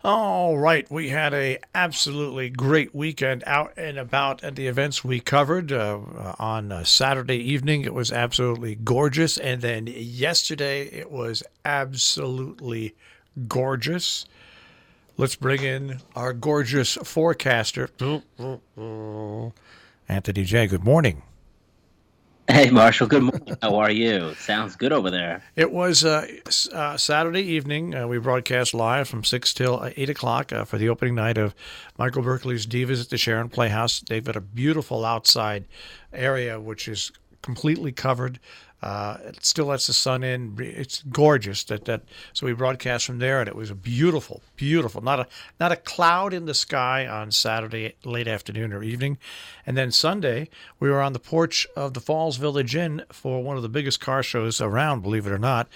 All right, we had a absolutely great weekend out and about at the events we covered. On Saturday evening, it was absolutely gorgeous, and then yesterday it was absolutely gorgeous. Let's bring in our gorgeous forecaster, Anthony J. Good morning. Hey, Marshall. Good morning. How are you? Sounds good over there. It was Saturday evening. We broadcast live from 6 till 8 o'clock for the opening night of Michael Berkeley's Divas at the Sharon Playhouse. They've got a beautiful outside area, which is completely covered. It still lets the sun in. It's gorgeous. So we broadcast from there, and it was beautiful, beautiful. Not a cloud in the sky on Saturday late afternoon or evening, and then Sunday we were on the porch of the Falls Village Inn for one of the biggest car shows around. Believe it or not,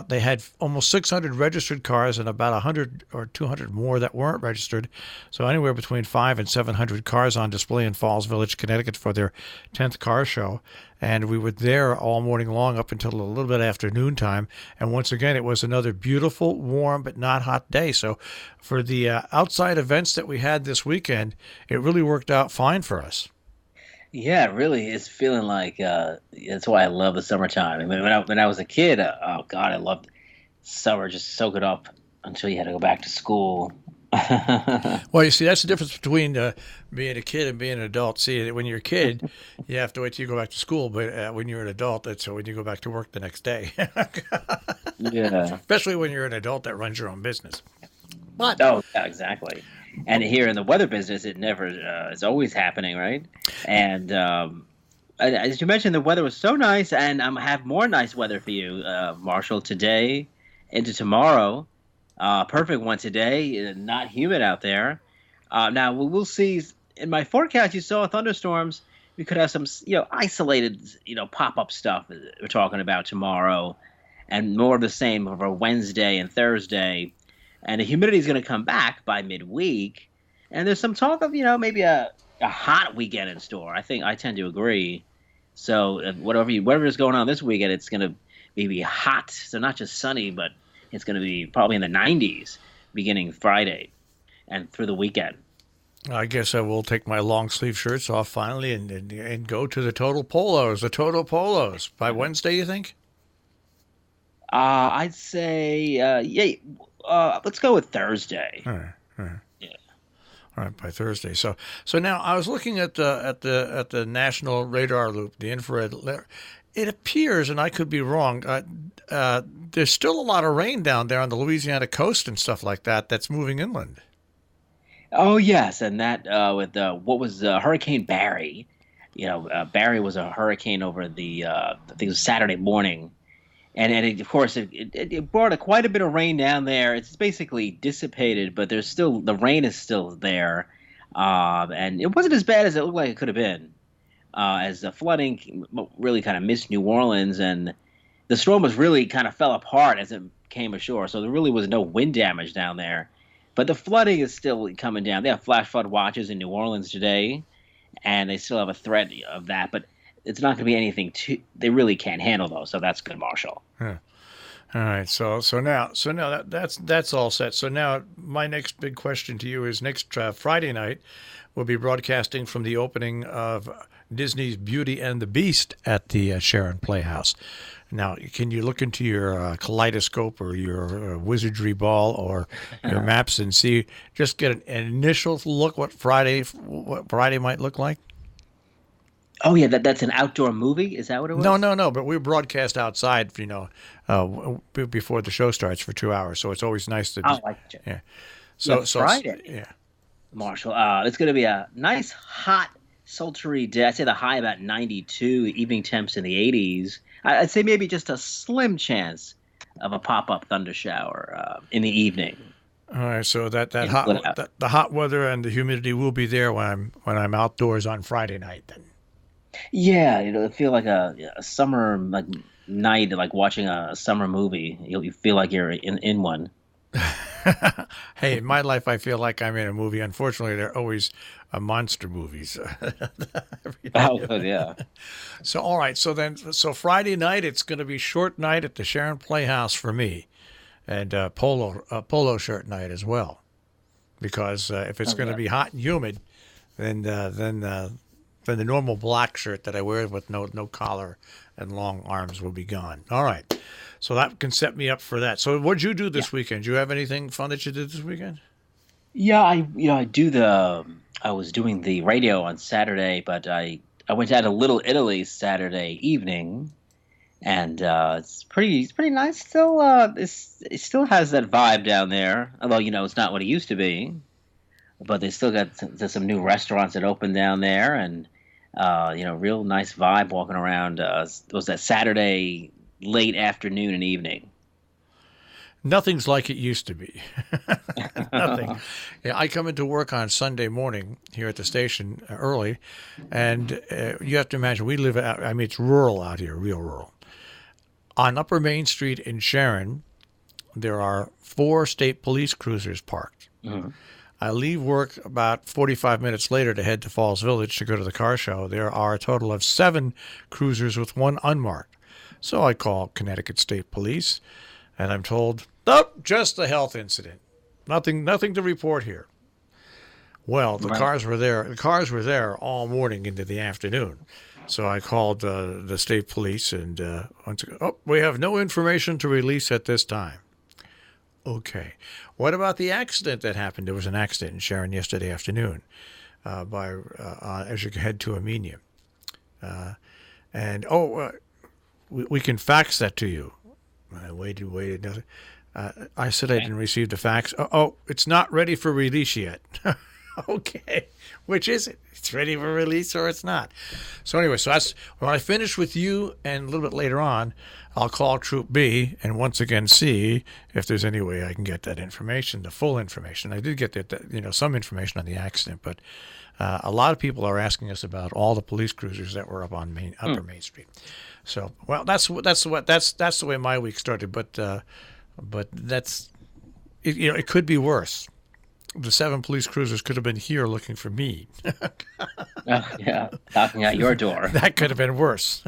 they had almost 600 registered cars and about 100 or 200 more that weren't registered. So anywhere between 500 and 700 cars on display in Falls Village, Connecticut, for their 10th car show. And we were there all morning long up until a little bit after noontime. And once again, it was another beautiful, warm, but not hot day. So for the outside events that we had this weekend, it really worked out fine for us. Yeah, it really is feeling like that's why I love the summertime. I mean, when I was a kid, oh God, I loved summer. Just soak it up until you had to go back to school. Well, you see, that's the difference between being a kid and being an adult. See, when you're a kid, you have to wait till you go back to school. But when you're an adult, that's when you go back to work the next day. Yeah. Especially when you're an adult that runs your own business. But Oh, yeah, exactly. And here in the weather business, it never it's always happening, right? And as you mentioned, the weather was so nice, and I'm have more nice weather for you, Marshall, today into tomorrow. Perfect one today. Not humid out there. Now we'll see. In my forecast, you saw thunderstorms. We could have some, isolated, pop-up stuff that we're talking about tomorrow, and more of the same over Wednesday and Thursday. And the humidity is going to come back by midweek. And there's some talk of, maybe a hot weekend in store. I tend to agree. So whatever is going on this weekend, it's going to be hot. So not just sunny, but it's going to be probably in the 90s beginning Friday and through the weekend. I guess I will take my long sleeve shirts off finally and go to the Total Polos. The Total Polos by Wednesday, you think? I'd say, yeah. Let's go with Thursday. All right, all right. Yeah. All right, by Thursday. So now I was looking at the National Radar Loop, the infrared. It appears, and I could be wrong, there's still a lot of rain down there on the Louisiana coast and stuff like that that's moving inland. Oh yes, and that with what was Hurricane Barry. Barry was a hurricane over I think it was Saturday morning, and of course it brought quite a bit of rain down there. It's basically dissipated, but the rain is still there, and it wasn't as bad as it looked like it could have been. As the flooding really kind of missed New Orleans, and the storm was really kind of fell apart as it came ashore. So there really was no wind damage down there, but the flooding is still coming down. They have flash flood watches in New Orleans today, and they still have a threat of that. But it's not going to be anything they really can't handle though. So that's good, Marshall. Huh. All right, so now that's all set. So now my next big question to you is next Friday night we'll be broadcasting from the opening of Disney's Beauty and the Beast at the Sharon Playhouse. Now, can you look into your kaleidoscope or your wizardry ball or your maps and just get an initial look what Friday might look like? Oh yeah, that's an outdoor movie. Is that what it was? No. But we broadcast outside, before the show starts for 2 hours. So it's always nice to. Oh, I get you. Yeah. Yeah, Friday, Yeah. Marshall. It's going to be a nice, hot, sultry day. I'd say the high about 92, evening temps in the 80s. I'd say maybe just a slim chance of a pop-up thunder shower in the evening. All right. So that And the hot weather and the humidity will be there when I'm outdoors on Friday night. Then. Yeah, it'll feel like a summer night, like watching a summer movie. You feel like you're in one. Hey, in my life, I feel like I'm in a movie. Unfortunately, they're always monster movies. Oh, good, yeah. So, all right. So Friday night, it's going to be short night at the Sharon Playhouse for me, and polo shirt night as well. because if it's Oh, going to yeah. be hot and humid, then the normal black shirt that I wear with no collar and long arms will be gone. All right, so that can set me up for that. So what'd you do Yeah. this weekend? Do you have anything fun that you did this weekend? Yeah, I do the I was doing the radio on Saturday, but I went out to Little Italy Saturday evening, and it's pretty nice. Still, it still has that vibe down there. Although it's not what it used to be, but they still got some new restaurants that opened down there, and real nice vibe walking around. It was that Saturday late afternoon and evening. Nothing's like it used to be. Nothing. Yeah, I come into work on Sunday morning here at the station early, and you have to imagine we live out. I mean, it's rural out here, real rural. On Upper Main Street in Sharon, there are 4 state police cruisers parked. Mhm. I leave work about 45 minutes later to head to Falls Village to go to the car show. There are a total of 7 cruisers with 1 unmarked. So I call Connecticut State Police, and I'm told, oh, just a health incident. Nothing to report here. Well, the Right. cars were there. The cars were there all morning into the afternoon. So I called the state police and once again, oh, we have no information to release at this time. Okay. What about the accident that happened? There was an accident in Sharon yesterday afternoon as you head to Amenia. And we can fax that to you. I waited. Nothing. I said I didn't receive the fax. Oh, it's not ready for release yet. Okay. Which is it? It's ready for release or it's not. So anyway, that's when I finish with you, and a little bit later on, I'll call Troop B and once again see if there's any way I can get that information, the full information. I did get some information on the accident, but a lot of people are asking us about all the police cruisers that were up on Upper Main Street. So, well, that's the way my week started. But that's it could be worse. The 7 police cruisers could have been here looking for me. Yeah, knocking at your door. That could have been worse.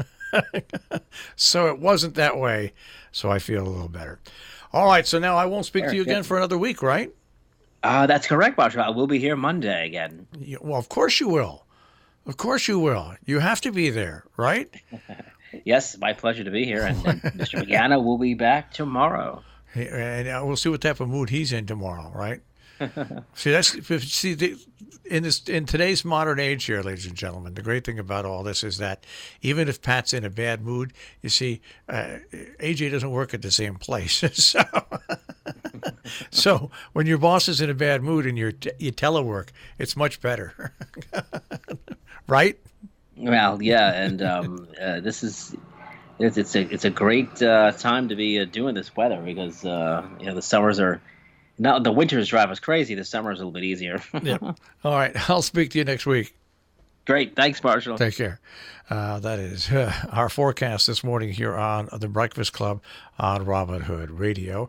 So it wasn't that way. So I feel a little better. All right. So now I won't speak to you again for another week, right? That's correct, Marshall. I will be here Monday again. Well, of course you will. Of course you will. You have to be there, right? Yes, my pleasure to be here, and Mr. Magana will be back tomorrow. And we'll see what type of mood he's in tomorrow, right? In today's modern age here, ladies and gentlemen, the great thing about all this is that even if Pat's in a bad mood, you see, AJ doesn't work at the same place. So when your boss is in a bad mood and you telework, it's much better, right? Well, yeah, and it's a great time to be doing this weather because the summers are. Now the winters drive us crazy. The summer is a little bit easier. Yeah. All right. I'll speak to you next week. Great. Thanks, Marshall. Take care. That is our forecast this morning here on the Breakfast Club on Robin Hood Radio.